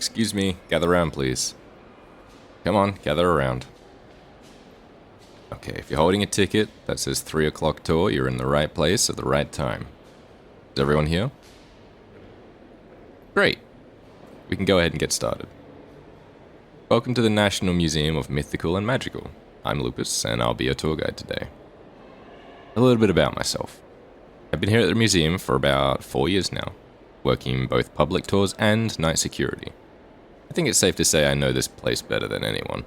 Excuse me, gather around, please. Come on, gather around. Okay, if you're holding a ticket that says 3 o'clock tour, you're in the right place at the right time. Is everyone here? Great. We can go ahead and get started. Welcome to the National Museum of Mythical and Magical. I'm Lupus, and I'll be your tour guide today. A little bit about myself. I've been here at the museum for about 4 years now, working both public tours and night security. I think it's safe to say I know this place better than anyone.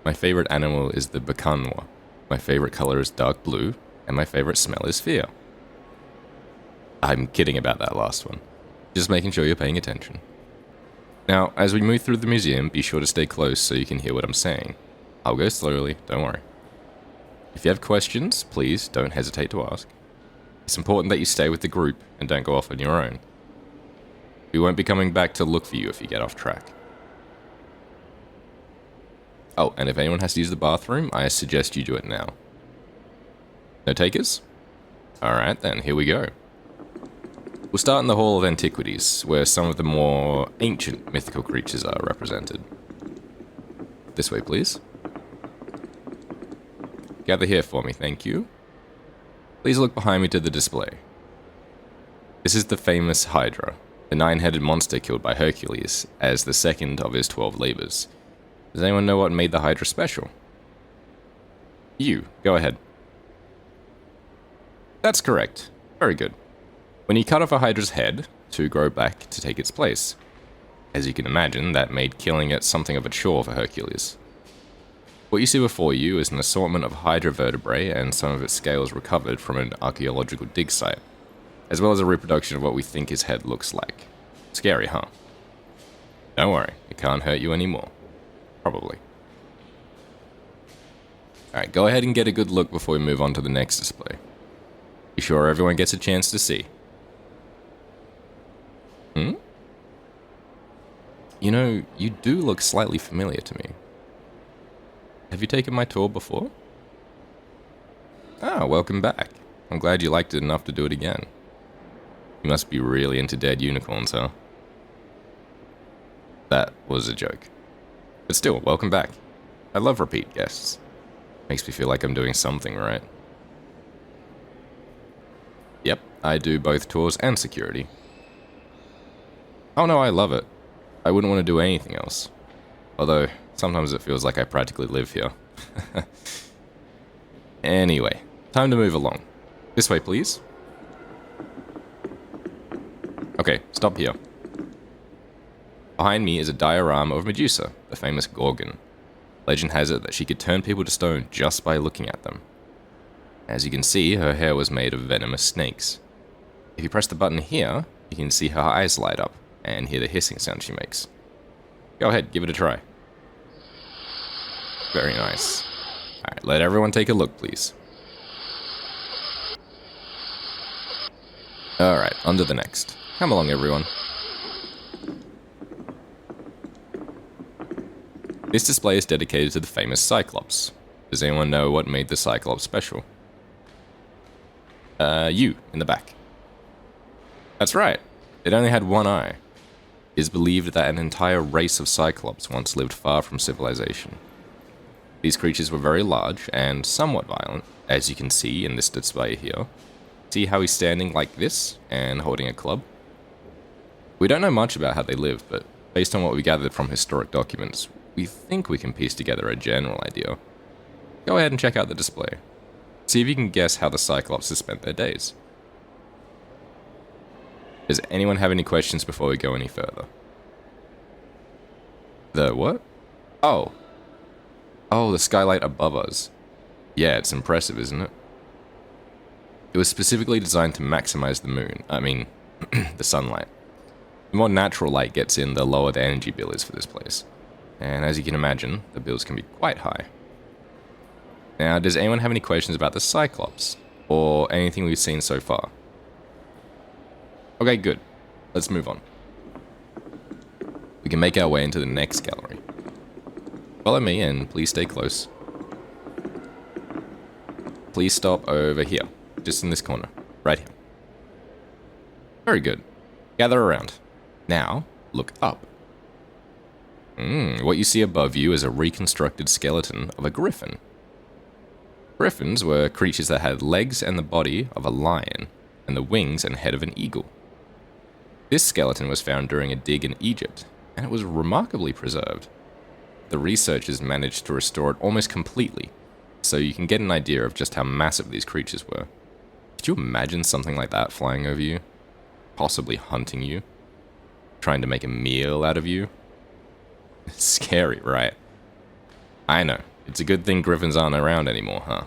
My favorite animal is the bacanwa, my favorite color is dark blue, and my favorite smell is fear. I'm kidding about that last one, just making sure you're paying attention. Now, as we move through the museum, be sure to stay close so you can hear what I'm saying. I'll go slowly, don't worry. If you have questions, please don't hesitate to ask. It's important that you stay with the group and don't go off on your own. We won't be coming back to look for you if you get off track. Oh, and if anyone has to use the bathroom, I suggest you do it now. No takers? Alright then, here we go. We'll start in the Hall of Antiquities, where some of the more ancient mythical creatures are represented. This way, please. Gather here for me, thank you. Please look behind me to the display. This is the famous Hydra, the 9-headed monster killed by Hercules as the second of his 12 labors. Does anyone know what made the Hydra special? You, go ahead. That's correct. Very good. When you cut off a Hydra's head, two grow back to take its place. As you can imagine, that made killing it something of a chore for Hercules. What you see before you is an assortment of Hydra vertebrae and some of its scales recovered from an archaeological dig site, as well as a reproduction of what we think his head looks like. Scary, huh? Don't worry, it can't hurt you anymore. Probably. Alright, go ahead and get a good look before we move on to the next display. Be sure everyone gets a chance to see. You know, you do look slightly familiar to me. Have you taken my tour before? Ah, welcome back. I'm glad you liked it enough to do it again. You must be really into dead unicorns, huh? That was a joke. But still, welcome back. I love repeat guests. Makes me feel like I'm doing something right. Yep, I do both tours and security. Oh no, I love it. I wouldn't want to do anything else. Although, sometimes it feels like I practically live here. Anyway, time to move along. This way, please. Okay, stop here. Behind me is a diorama of Medusa, the famous Gorgon. Legend has it that she could turn people to stone just by looking at them. As you can see, her hair was made of venomous snakes. If you press the button here, you can see her eyes light up and hear the hissing sound she makes. Go ahead, give it a try. Very nice. Alright, let everyone take a look, please. Alright, on to the next. Come along, everyone. This display is dedicated to the famous cyclops. Does anyone know what made the cyclops special? You, in the back. That's right. It only had one eye. It is believed that an entire race of cyclops once lived far from civilization. These creatures were very large and somewhat violent, as you can see in this display here. See how he's standing like this and holding a club? We don't know much about how they lived, but based on what we gathered from historic documents, we think we can piece together a general idea. Go ahead and check out the display. See if you can guess how the cyclopses spent their days. Does anyone have any questions before we go any further? The what? Oh. Oh, the skylight above us. Yeah, it's impressive, isn't it? It was specifically designed to maximize the moon. I mean, the sunlight. The more natural light gets in, the lower the energy bill is for this place. And as you can imagine, the bills can be quite high. Now, does anyone have any questions about the Cyclops? Or anything we've seen so far? Okay, good. Let's move on. We can make our way into the next gallery. Follow me and please stay close. Please stop over here, just in this corner, right here. Very good. Gather around. Now, look up. What you see above you is a reconstructed skeleton of a griffin. Griffins were creatures that had legs and the body of a lion, and the wings and head of an eagle. This skeleton was found during a dig in Egypt, and it was remarkably preserved. The researchers managed to restore it almost completely, so you can get an idea of just how massive these creatures were. Could you imagine something like that flying over you? Possibly hunting you? Trying to make a meal out of you? Scary, right? I know. It's a good thing griffins aren't around anymore, huh?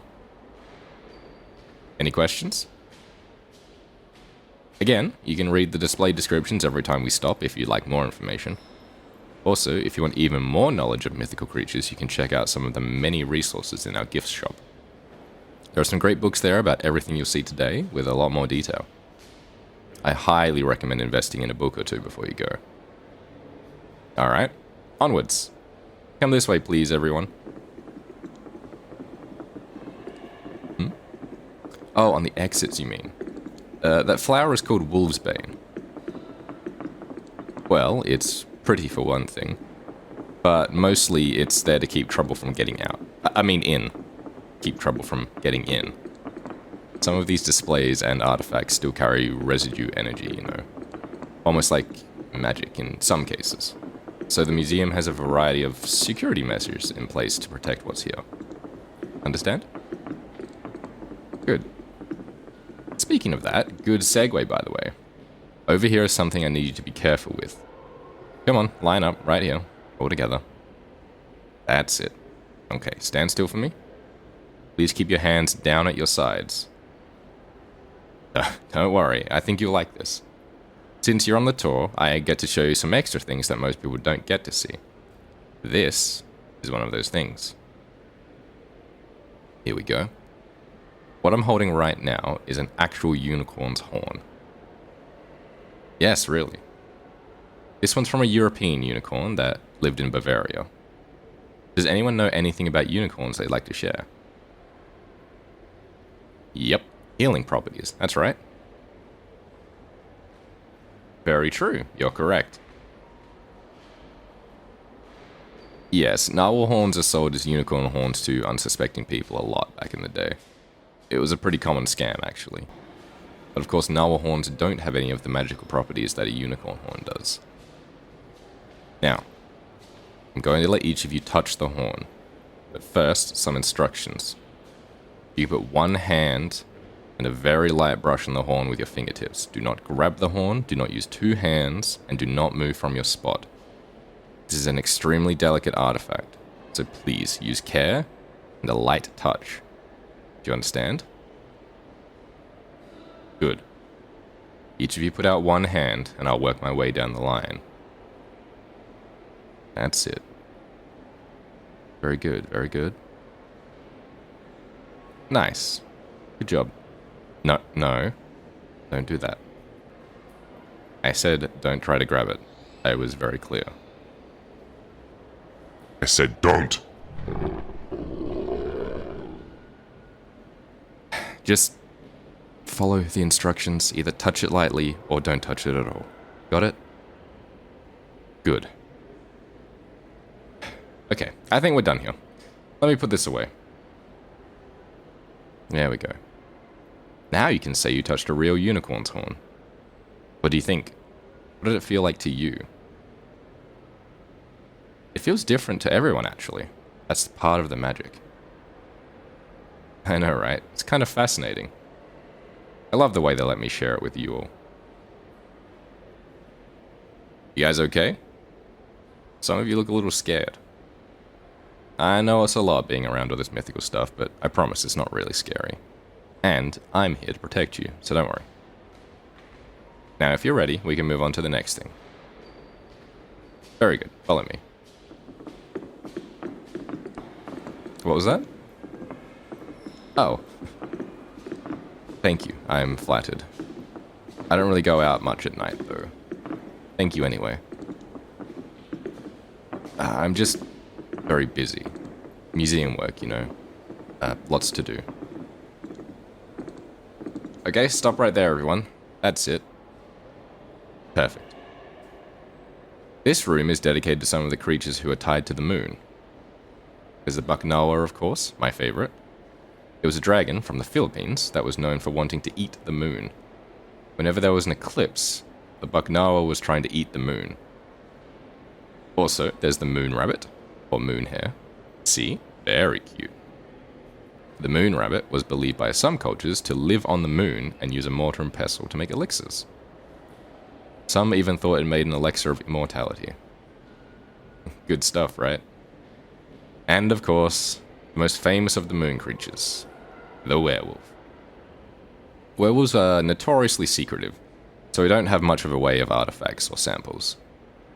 Any questions? Again, you can read the display descriptions every time we stop if you'd like more information. Also, if you want even more knowledge of mythical creatures, you can check out some of the many resources in our gifts shop. There are some great books there about everything you'll see today, with a lot more detail. I highly recommend investing in a book or two before you go. Alright, onwards. Come this way, please, everyone. Oh, on the exits, you mean? That flower is called Wolfsbane. Well, it's pretty for one thing, but mostly it's there to keep trouble from getting out. I mean in. Keep trouble from getting in. Some of these displays and artifacts still carry residue energy, you know. Almost like magic in some cases. So the museum has a variety of security measures in place to protect what's here. Understand? Good. Speaking of that, good segue, by the way. Over here is something I need you to be careful with. Come on, line up, right here. All together. That's it. Okay, stand still for me. Please keep your hands down at your sides. Don't worry, I think you'll like this. Since you're on the tour, I get to show you some extra things that most people don't get to see. This is one of those things. Here we go. What I'm holding right now is an actual unicorn's horn. Yes, really. This one's from a European unicorn that lived in Bavaria. Does anyone know anything about unicorns they'd like to share? Yep, healing properties, that's right. Very true, you're correct. Yes, narwhal horns are sold as unicorn horns to unsuspecting people a lot back in the day. It was a pretty common scam, actually. But of course, narwhal horns don't have any of the magical properties that a unicorn horn does. Now, I'm going to let each of you touch the horn. But first, some instructions. You put one hand and a very light brush on the horn with your fingertips. Do not grab the horn, do not use two hands, and do not move from your spot. This is an extremely delicate artifact, so please use care and a light touch. Do you understand? Good. Each of you put out one hand, and I'll work my way down the line. That's it. Very good, very good. Nice. Good job. No, don't do that. I said don't try to grab it. I was very clear. I said don't. Just follow the instructions. Either touch it lightly or don't touch it at all. Got it? Good. Okay, I think we're done here. Let me put this away. There we go. Now you can say you touched a real unicorn's horn. What do you think? What did it feel like to you? It feels different to everyone, actually. That's part of the magic. I know, right? It's kind of fascinating. I love the way they let me share it with you all. You guys okay? Some of you look a little scared. I know it's a lot being around all this mythical stuff, but I promise it's not really scary. And I'm here to protect you, so don't worry. Now, if you're ready, we can move on to the next thing. Very good. Follow me. What was that? Oh. Thank you. I'm flattered. I don't really go out much at night, though. Thank you anyway. I'm just very busy. Museum work, you know. Lots to do. Okay, stop right there, everyone. That's it. Perfect. This room is dedicated to some of the creatures who are tied to the moon. There's the Baknawa, of course, my favorite. It was a dragon from the Philippines that was known for wanting to eat the moon. Whenever there was an eclipse, the Baknawa was trying to eat the moon. Also, there's the moon rabbit, or moon hare. See? Very cute. The moon rabbit was believed by some cultures to live on the moon and use a mortar and pestle to make elixirs. Some even thought it made an elixir of immortality. Good stuff, right? And of course, the most famous of the moon creatures, the werewolf. Werewolves are notoriously secretive, so we don't have much of a way of artifacts or samples.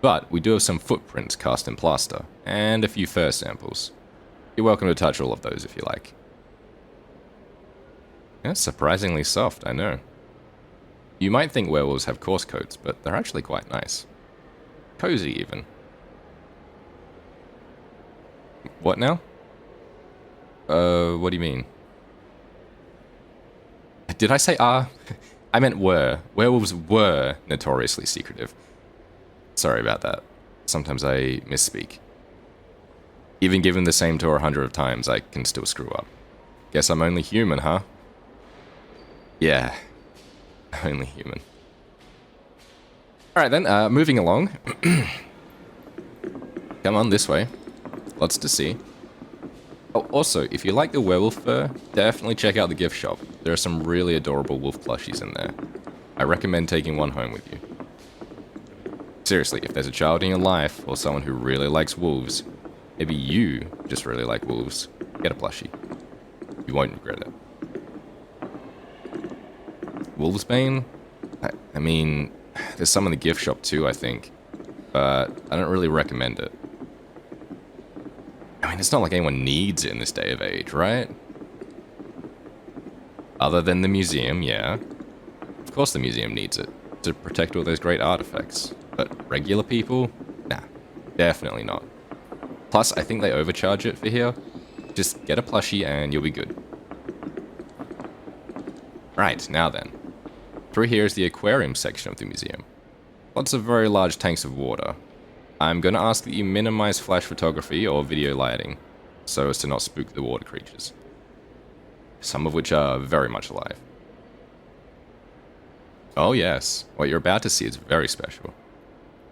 But we do have some footprints cast in plaster, and a few fur samples. You're welcome to touch all of those if you like. Yeah, surprisingly soft, I know. You might think werewolves have coarse coats, but they're actually quite nice. Cozy, even. What now? What do you mean? Did I say ah? I meant were. Werewolves were notoriously secretive. Sorry about that. Sometimes I misspeak. Even given the same tour 100 times, I can still screw up. Guess I'm only human, huh? Yeah. Only human. Alright then, moving along. Come on, this way. Lots to see. Oh, also, if you like the werewolf fur, definitely check out the gift shop. There are some really adorable wolf plushies in there. I recommend taking one home with you. Seriously, if there's a child in your life, or someone who really likes wolves, maybe you just really like wolves, get a plushie. You won't regret it. Wolfsbane? I mean, there's some in the gift shop too, I think. But I don't really recommend it. I mean, it's not like anyone needs it in this day of age, right? Other than the museum, yeah. Of course the museum needs it, to protect all those great artifacts. But regular people? Nah, definitely not. Plus, I think they overcharge it for here. Just get a plushie and you'll be good. Right, now then. Through here is the aquarium section of the museum. Lots of very large tanks of water. I'm going to ask that you minimize flash photography or video lighting, so as to not spook the water creatures. Some of which are very much alive. Oh yes, what you're about to see is very special.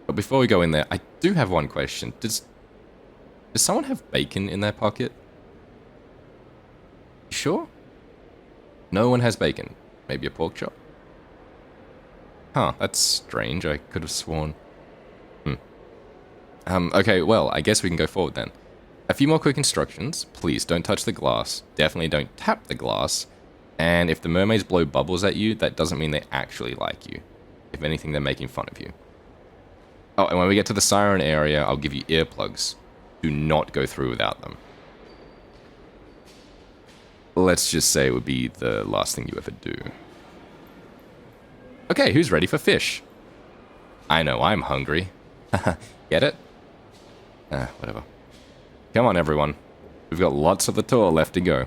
But before we go in there, I do have one question. Does someone have bacon in their pocket? You sure? No one has bacon. Maybe a pork chop? Huh, that's strange. I could have sworn. Okay, well, I guess we can go forward then. A few more quick instructions. Please don't touch the glass. Definitely don't tap the glass. And if the mermaids blow bubbles at you, that doesn't mean they actually like you. If anything, they're making fun of you. Oh, and when we get to the siren area, I'll give you earplugs. Do not go through without them. Let's just say it would be the last thing you ever do. Okay, who's ready for fish? I know, I'm hungry. Get it? Whatever. Come on, everyone. We've got lots of the tour left to go.